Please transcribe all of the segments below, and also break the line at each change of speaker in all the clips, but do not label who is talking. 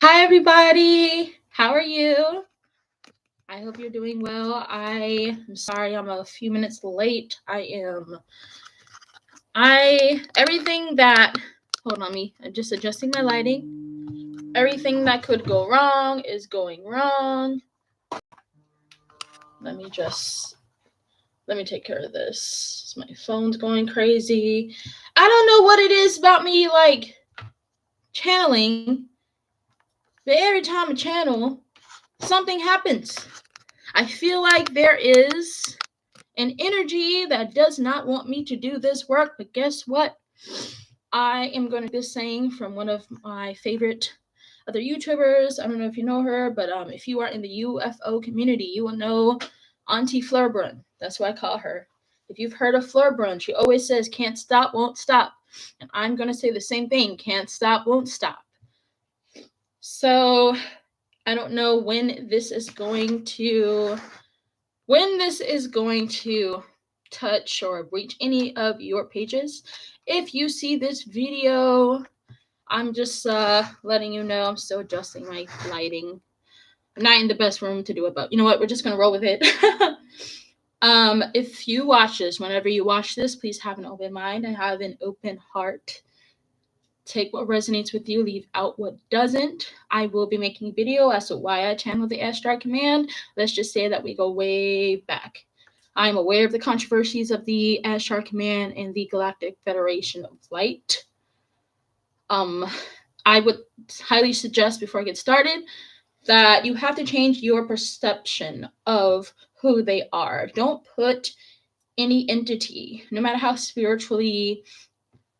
Hi, everybody. How are you? I hope you're doing well. I am sorry I'm a few minutes late. Everything that, hold on me, I'm just adjusting my lighting. Everything that could go wrong is going wrong. Let me take care of this. My phone's going crazy. I don't know what it is about me, like, channeling, but every time I channel, something happens. I feel like there is an energy that does not want me to do this work, but guess what? I am going to be saying from one of my favorite other YouTubers. I don't know if you know her, but if you are in the UFO community, you will know Auntie Flurbrun. That's what I call her. If you've heard of Flurbrun, she always says, "Can't stop, won't stop." And I'm going to say the same thing, can't stop, won't stop. So I don't know when this is going to touch or reach any of your pages. If you see this video, I'm just letting you know I'm still adjusting my lighting. I'm not in the best room to do it, but you know what? We're just gonna roll with it. If you watch this, whenever you watch this, please have an open mind and have an open heart. Take what resonates with you, leave out what doesn't. I will be making a video as to why I channel the Ashtar command. Let's just say that we go way back. I am aware of the controversies of the Ashtar command and the Galactic Federation of Light. I would highly suggest before I get started that you have to change your perception of who they are. Don't put any entity, no matter how spiritually,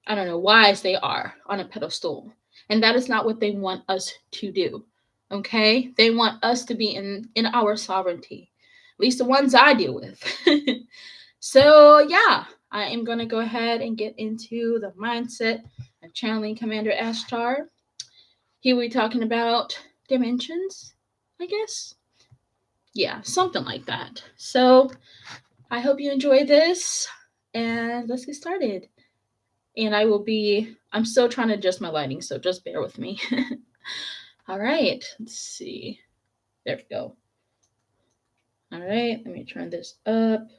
wise they are, on a pedestal. And that is not what they want us to do. Okay? They want us to be in our sovereignty. At least the ones I deal with. So yeah, I am gonna go ahead and get into the mindset of channeling Commander Ashtar. He will be talking about dimensions, I guess. Yeah, something like that. So I hope you enjoy this, and let's get started. And I'm still trying to adjust my lighting, so just bear with me. All right, let's see. There we go. All right, let me turn this up.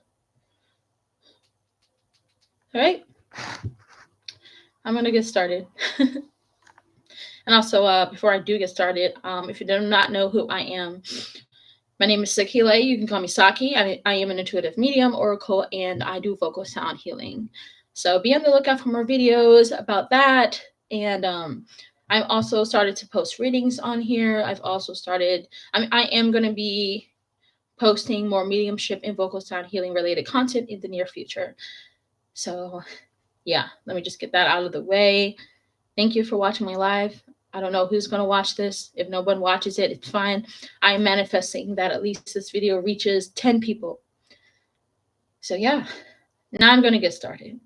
All right, I'm gonna get started. And also, before I do get started, if you do not know who I am, my name is Sakile. You can call me Saki. I am an intuitive medium, oracle, and I do vocal sound healing. So be on the lookout for more videos about that. And I've also started to post readings on here. I am going to be posting more mediumship and vocal sound healing related content in the near future. So yeah, let me just get that out of the way. Thank you for watching my live. I don't know who's going to watch this. If no one watches it, it's fine. I'm manifesting that at least this video reaches 10 people. So yeah, now I'm going to get started.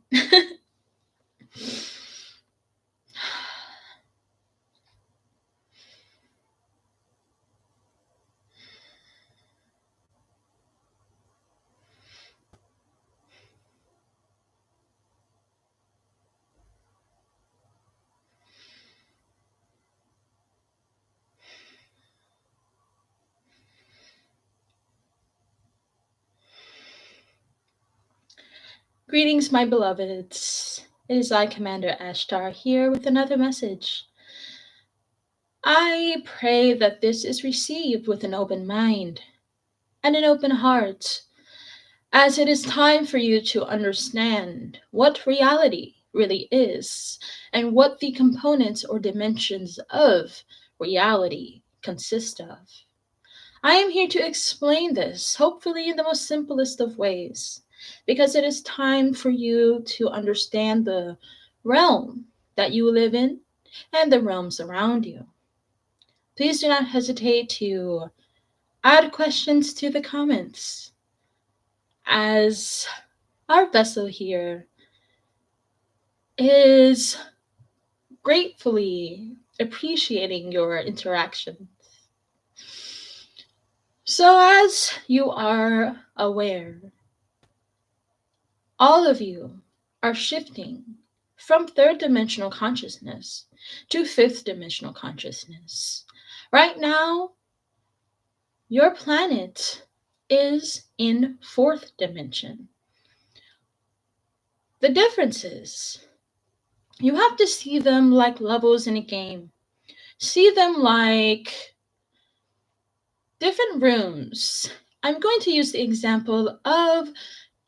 Greetings, my beloveds. It is I, Commander Ashtar, here with another message. I pray that this is received with an open mind and an open heart, as it is time for you to understand what reality really is and what the components or dimensions of reality consist of. I am here to explain this, hopefully in the most simplest of ways, because it is time for you to understand the realm that you live in and the realms around you. Please do not hesitate to add questions to the comments, as our vessel here is gratefully appreciating your interactions. So, as you are aware, all of you are shifting from third dimensional consciousness to fifth dimensional consciousness. Right now, your planet is in fourth dimension. The difference is you have to see them like levels in a game. See them like different rooms. I'm going to use the example of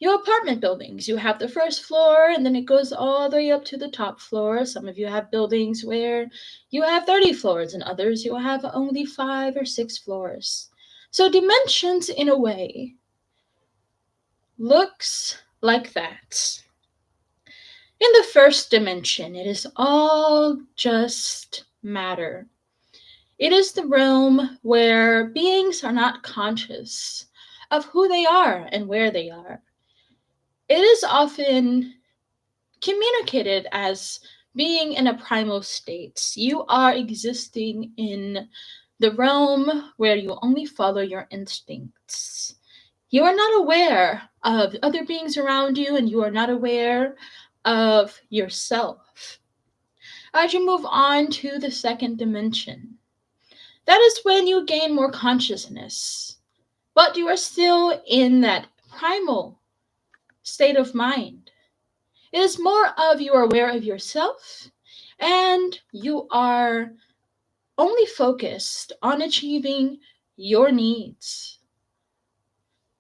your apartment buildings. You have the first floor and then it goes all the way up to the top floor. Some of you have buildings where you have 30 floors and others you have only 5 or 6 floors. So dimensions in a way looks like that. In the first dimension, it is all just matter. It is the realm where beings are not conscious of who they are and where they are. It is often communicated as being in a primal state. You are existing in the realm where you only follow your instincts. You are not aware of other beings around you, and you are not aware of yourself. As you move on to the second dimension, that is when you gain more consciousness, but you are still in that primal state of mind. It is more of you are aware of yourself and you are only focused on achieving your needs.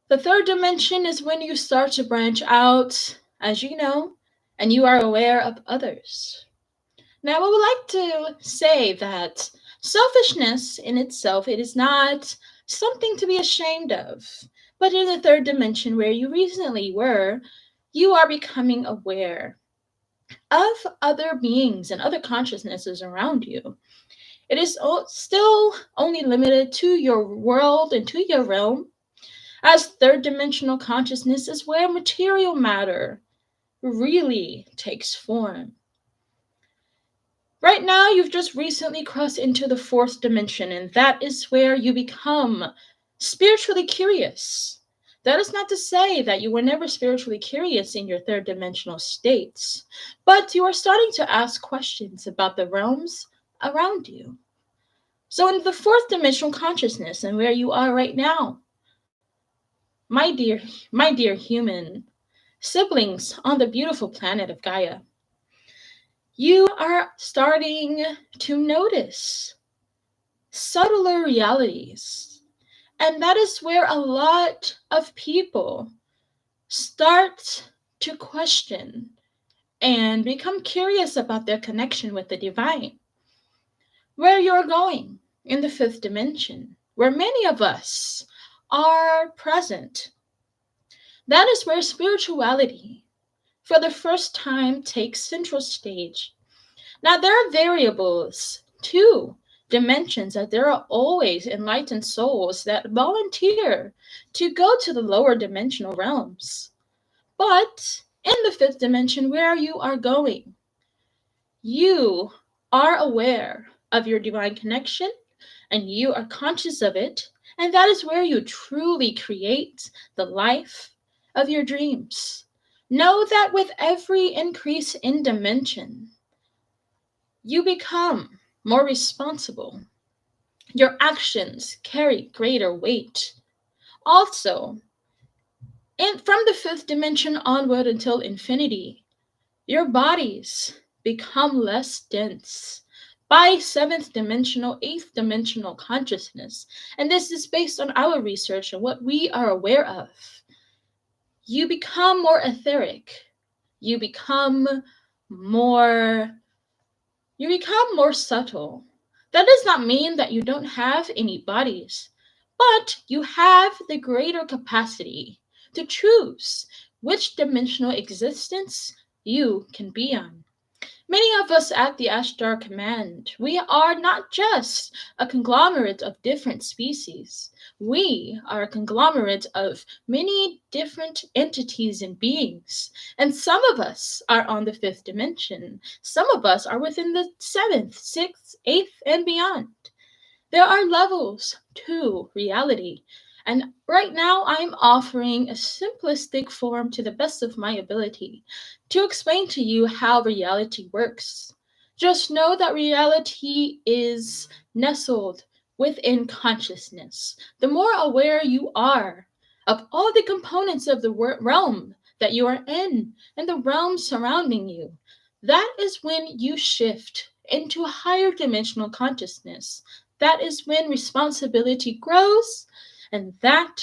The third dimension is when you start to branch out, as you know, and you are aware of others. Now, I would like to say that selfishness in itself, it is not something to be ashamed of. But in the third dimension where you recently were, you are becoming aware of other beings and other consciousnesses around you. It is still only limited to your world and to your realm, as third dimensional consciousness is where material matter really takes form. Right now, you've just recently crossed into the fourth dimension, and that is where you become spiritually curious. That is not to say that you were never spiritually curious in your third dimensional states, but you are starting to ask questions about the realms around you. So, in the fourth dimensional consciousness, and where you are right now, my dear, my dear human siblings on the beautiful planet of Gaia, you are starting to notice subtler realities. And that is where a lot of people start to question and become curious about their connection with the divine. Where you're going in the fifth dimension, where many of us are present, that is where spirituality for the first time takes central stage. Now, there are variables too, dimensions, that there are always enlightened souls that volunteer to go to the lower dimensional realms. But in the fifth dimension, where you are going, you are aware of your divine connection and you are conscious of it. And that is where you truly create the life of your dreams. Know that with every increase in dimension, you become more responsible. Your actions carry greater weight. Also, from the fifth dimension onward until infinity, your bodies become less dense by seventh dimensional, eighth dimensional consciousness. And this is based on our research and what we are aware of. You become more etheric. You become more subtle. That does not mean that you don't have any bodies, but you have the greater capacity to choose which dimensional existence you can be on. Many of us at the Ashtar Command, we are not just a conglomerate of different species. We are a conglomerate of many different entities and beings. And some of us are on the fifth dimension. Some of us are within the seventh, sixth, eighth, and beyond. There are levels to reality. And right now, I'm offering a simplistic form to the best of my ability to explain to you how reality works. Just know that reality is nestled within consciousness. The more aware you are of all the components of the realm that you are in and the realm surrounding you, that is when you shift into a higher dimensional consciousness. That is when responsibility grows, and that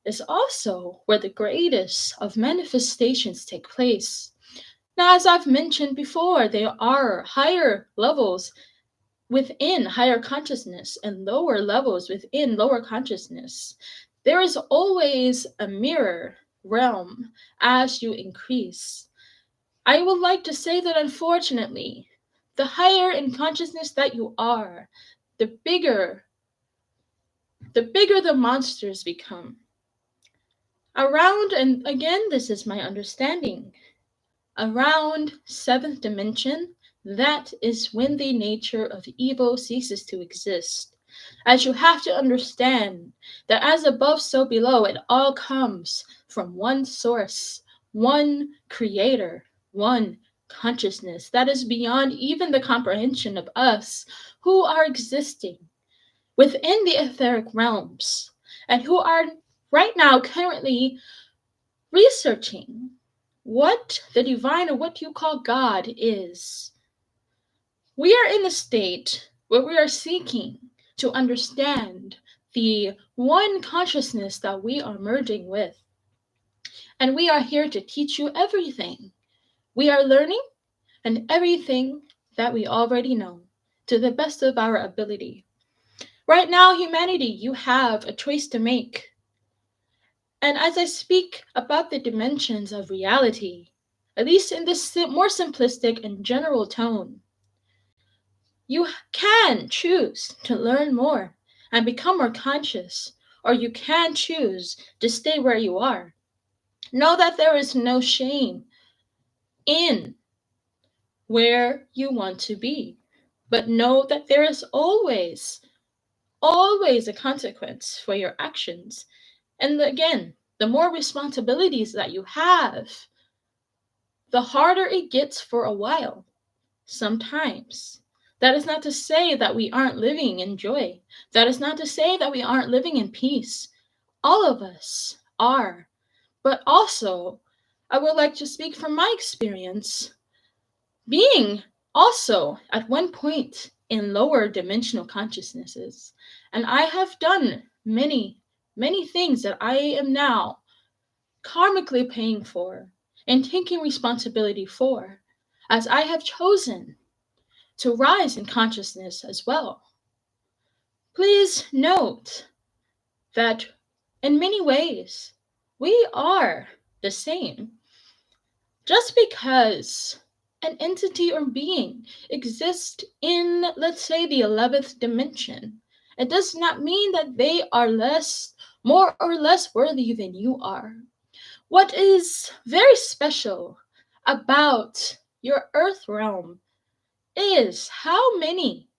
is also where the greatest of manifestations take place. Now, as I've mentioned before, there are higher levels within higher consciousness and lower levels within lower consciousness. There is always a mirror realm as you increase. I would like to say that unfortunately, the higher in consciousness that you are, the bigger the monsters become. Around, and again, this is my understanding, around seventh dimension, that is when the nature of evil ceases to exist. As you have to understand that as above, so below, it all comes from one source, one creator, one consciousness that is beyond even the comprehension of us who are existing within the etheric realms and who are right now currently researching what the divine or what you call God is. We are in a state where we are seeking to understand the one consciousness that we are merging with. And we are here to teach you everything we are learning and everything that we already know to the best of our ability. Right now, humanity, you have a choice to make. And as I speak about the dimensions of reality, at least in this more simplistic and general tone, you can choose to learn more and become more conscious, or you can choose to stay where you are. Know that there is no shame in where you want to be, but know that there is always a consequence for your actions. And again, the more responsibilities that you have, the harder it gets for a while, sometimes. That is not to say that we aren't living in joy. That is not to say that we aren't living in peace. All of us are. But also, I would like to speak from my experience being also at one point in lower dimensional consciousnesses. And I have done many things that I am now karmically paying for and taking responsibility for, as I have chosen to rise in consciousness as well. Please note that in many ways, we are the same. Just because an entity or being exists in, let's say, the 11th dimension, it does not mean that they are more or less worthy than you are. What is very special about your earth realm is how many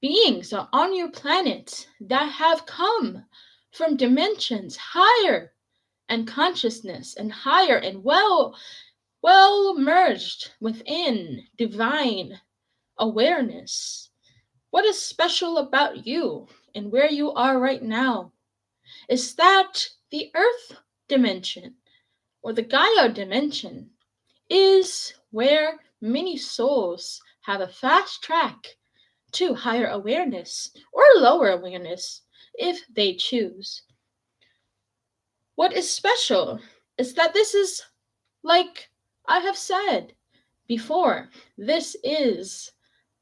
beings are on your planet that have come from dimensions higher and consciousness and higher and well merged within divine awareness. What is special about you and where you are right now is that the earth dimension or the Gaia dimension is where many souls have a fast track to higher awareness or lower awareness if they choose. What is special is that this is, like I have said before, this is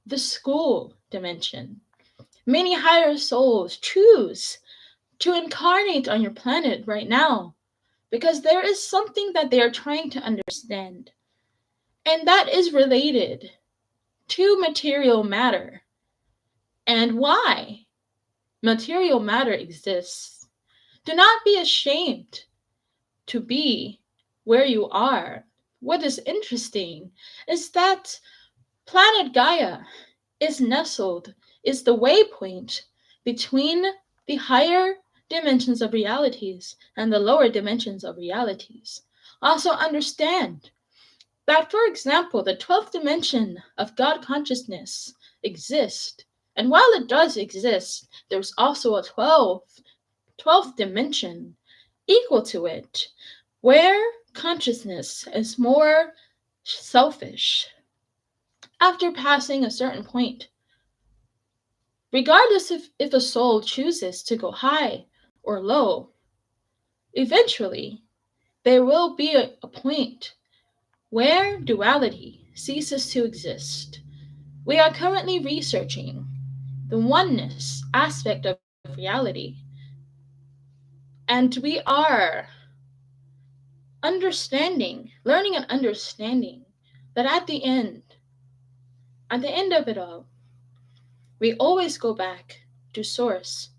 the school dimension. Many higher souls choose to incarnate on your planet right now because there is something that they are trying to understand, and that is related to material matter and why material matter exists. Do not be ashamed to be where you are. What is interesting is that planet Gaia is nestled, is the waypoint between the higher dimensions of realities and the lower dimensions of realities. Also understand that, for example, the 12th dimension of God consciousness exists. And while it does exist, there's also a 12th dimension equal to it, where consciousness is more selfish. After passing a certain point, regardless if a soul chooses to go high or low, eventually there will be a point where duality ceases to exist. We are currently researching the oneness aspect of reality, and we are learning and understanding that at the end of it all, we always go back to source.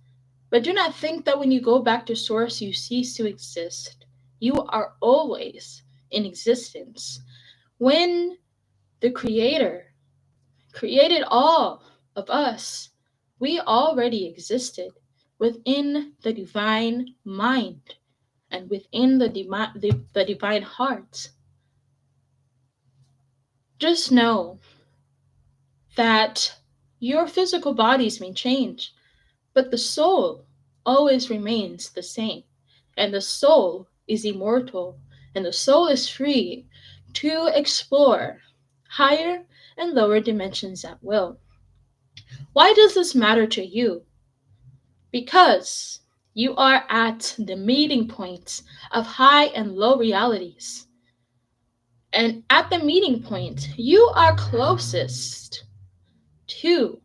But do not think that when you go back to source, you cease to exist. You are always in existence. When the Creator created all of us, we already existed within the divine mind and within the divine heart. Just know that your physical bodies may change, but the soul always remains the same. And the soul is immortal, and the soul is free to explore higher and lower dimensions at will. Why does this matter to you? Because you are at the meeting points of high and low realities. And at the meeting point, you are closest to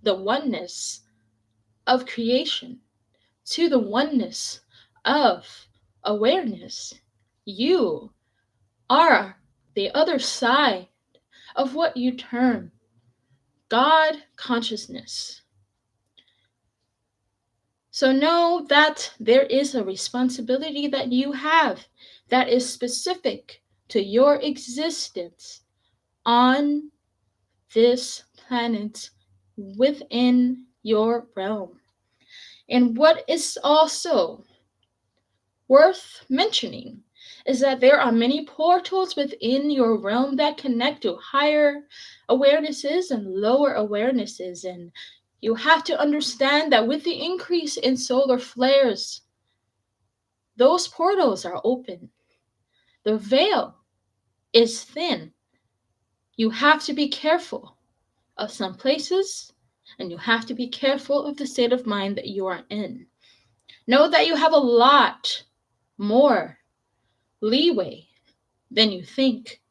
the oneness of creation, to the oneness of awareness. You are the other side of what you term God consciousness. So know that there is a responsibility that you have that is specific to your existence on this planet within your realm. And what is also worth mentioning is that there are many portals within your realm that connect to higher awarenesses and lower awarenesses. And you have to understand that with the increase in solar flares, those portals are open. The veil is thin. You have to be careful of some places, and you have to be careful of the state of mind that you are in. Know that you have a lot more leeway than you think.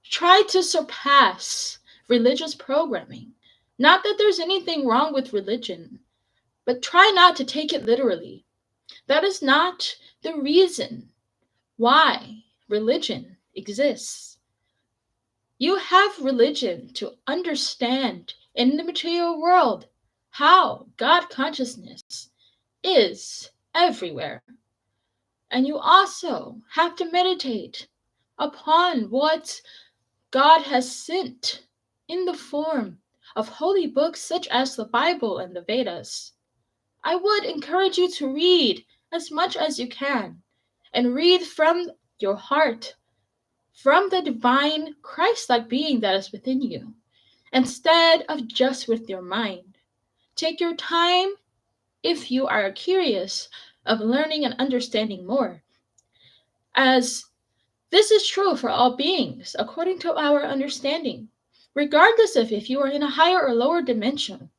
Try to surpass religious programming. Not that there's anything wrong with religion, but try not to take it literally. That is not the reason why religion exists. You have religion to understand in the material world how God consciousness is everywhere. And you also have to meditate upon what God has sent in the form of holy books such as the Bible and the Vedas. I would encourage you to read as much as you can and read from your heart, from the divine Christ-like being that is within you, instead of just with your mind. Take your time if you are curious of learning and understanding more, as this is true for all beings, according to our understanding. Regardless of if you are in a higher or lower dimension,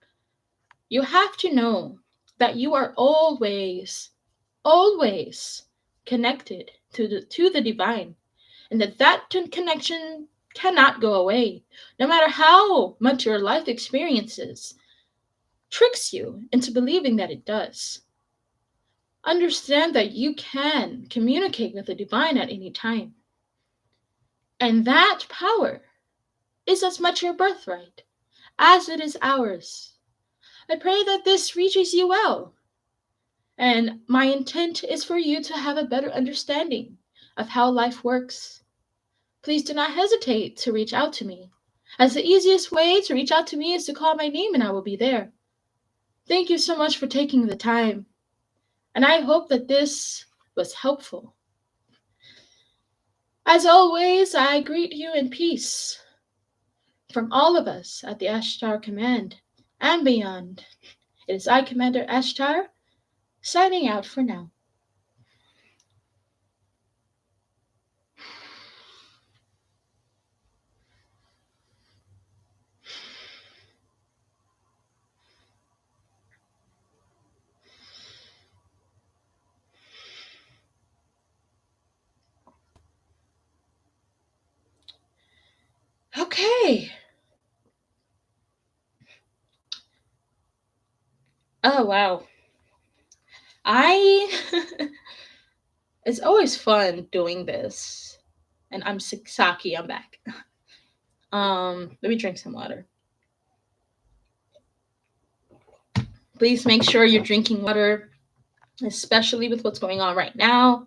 you have to know that you are always connected to the divine, and that connection cannot go away, no matter how much your life experiences tricks you into believing that it does. Understand that you can communicate with the divine at any time. And that power is as much your birthright as it is ours. I pray that this reaches you well. And my intent is for you to have a better understanding of how life works. Please do not hesitate to reach out to me, as the easiest way to reach out to me is to call my name and I will be there. Thank you so much for taking the time. And I hope that this was helpful. As always, I greet you in peace from all of us at the Ashtar Command and beyond. It is I, Commander Ashtar, signing out for now. Okay. Oh, wow. I. It's always fun doing this. And I'm Saki, I'm back. Let me drink some water. Please make sure you're drinking water, especially with what's going on right now.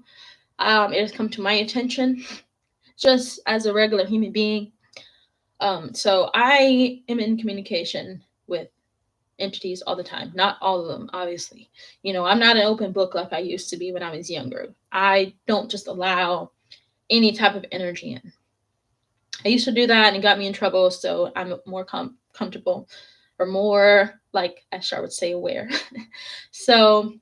It has come to my attention just as a regular human being. So I am in communication with entities all the time. Not all of them, obviously. I'm not an open book like I used to be when I was younger. I don't just allow any type of energy in. I used to do that and it got me in trouble, so I'm more comfortable or more, like Ashtar would say, aware. So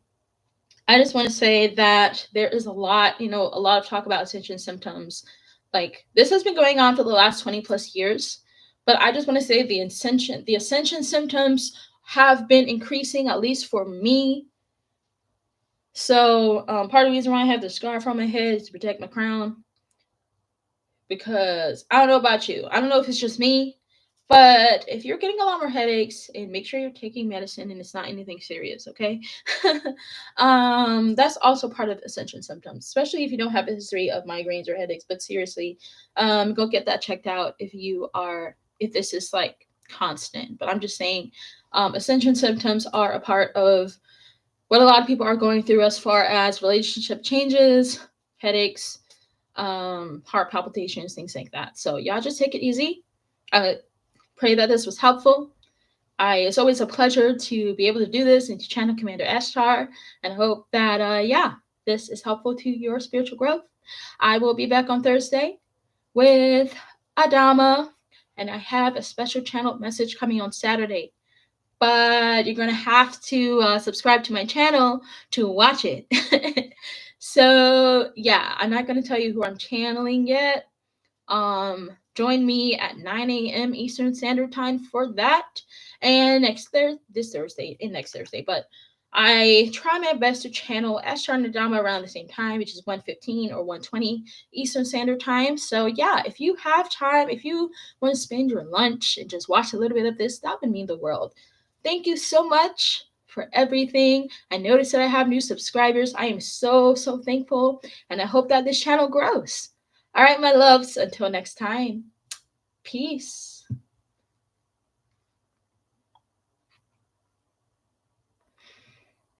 I just want to say that there is a lot of talk about ascension symptoms. Like, this has been going on for the last 20 plus years, but I just want to say the ascension symptoms have been increasing, at least for me. So part of the reason why I have the scarf on my head is to protect my crown, because I don't know about you. I don't know if it's just me, but if you're getting a lot more headaches, and make sure you're taking medicine and it's not anything serious, okay? That's also part of ascension symptoms, especially if you don't have a history of migraines or headaches. But seriously, go get that checked out if this is like constant. But I'm just saying, ascension symptoms are a part of what a lot of people are going through as far as relationship changes, headaches, heart palpitations, things like that. So y'all just take it easy. I pray that this was helpful. It's always a pleasure to be able to do this and to channel Commander Ashtar, and I hope that this is helpful to your spiritual growth. I will be back on Thursday with Adama, and I have a special channel message coming on Saturday. But you're gonna have to subscribe to my channel to watch it. So yeah, I'm not gonna tell you who I'm channeling yet. Join me at 9 a.m. Eastern Standard Time for that, and this Thursday and next Thursday. But I try my best to channel Ashtar and Adama around the same time, which is 1:15 or 1:20 Eastern Standard Time. So yeah, if you have time, if you want to spend your lunch and just watch a little bit of this, that would mean the world. Thank you so much for everything. I noticed that I have new subscribers. I am so, so thankful, and I hope that this channel grows. All right, my loves, until next time, peace.